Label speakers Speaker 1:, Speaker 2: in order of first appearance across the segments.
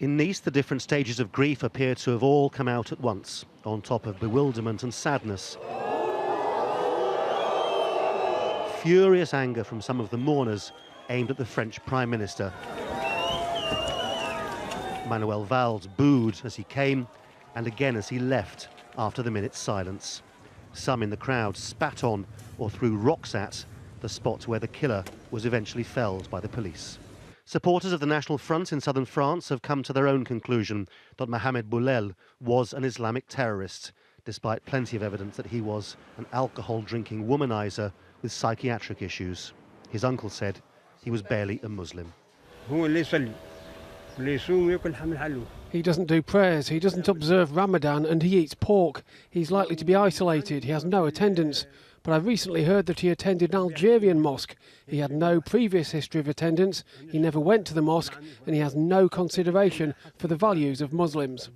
Speaker 1: In Nice, the different stages of grief appear to have all come out at once, on top of bewilderment and sadness. Furious anger from some of the mourners aimed at the French Prime Minister. Manuel Valls booed as he came and again as he left after the minute's silence. Some in the crowd spat on or threw rocks at the spot where the killer was eventually felled by the police. Supporters of the National Front in southern France have come to their own conclusion that Mohamed Bouhlel was an Islamic terrorist, despite plenty of evidence that he was an alcohol-drinking womanizer with psychiatric issues. His uncle said he was barely a Muslim.
Speaker 2: He doesn't do prayers, he doesn't observe Ramadan, and he eats pork. He's likely to be isolated, he has no attendance. But I recently heard that he attended an Algerian mosque. He had no previous history of attendance, he never went to the mosque, and he has no consideration for the values of Muslims.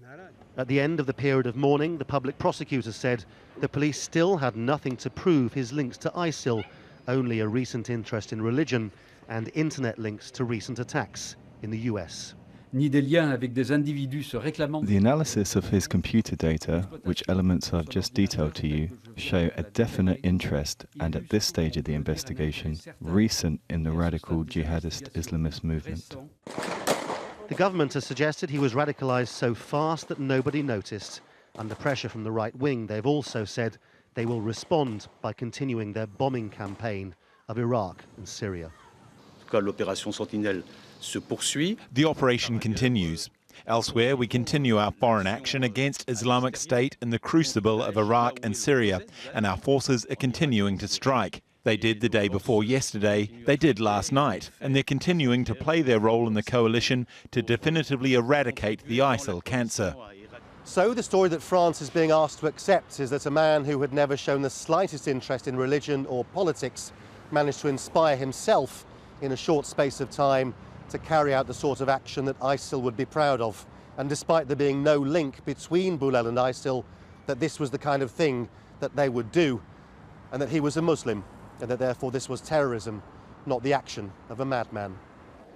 Speaker 1: At the end of the period of mourning, the public prosecutor said the police still had nothing to prove his links to ISIL, only a recent interest in religion and internet links to recent attacks in the US.
Speaker 3: The analysis of his computer data, which elements I've just detailed to you, show a definite interest and, at this stage of the investigation, recent in the radical jihadist Islamist movement.
Speaker 1: The government has suggested he was radicalised so fast that nobody noticed. Under pressure from the right wing, they've also said they will respond by continuing their bombing campaign of Iraq and Syria.
Speaker 4: The operation continues. Elsewhere, we continue our foreign action against Islamic State in the crucible of Iraq and Syria, and our forces are continuing to strike. They did the day before yesterday, they did last night, and they're continuing to play their role in the coalition to definitively eradicate the ISIL cancer.
Speaker 1: So the story that France is being asked to accept is that a man who had never shown the slightest interest in religion or politics managed to inspire himself in a short space of time to carry out the sort of action that ISIL would be proud of. And despite there being no link between Bouhlel and ISIL, that this was the kind of thing that they would do, and that he was a Muslim, and that therefore this was terrorism, not the action of a madman.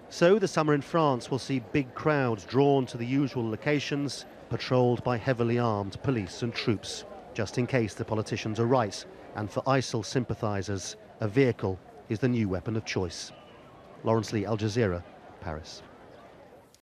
Speaker 1: So the summer in France will see big crowds drawn to the usual locations, patrolled by heavily armed police and troops, just in case the politicians are right, and for ISIL sympathisers, a vehicle is the new weapon of choice. Laurence, Al Jazeera, Paris.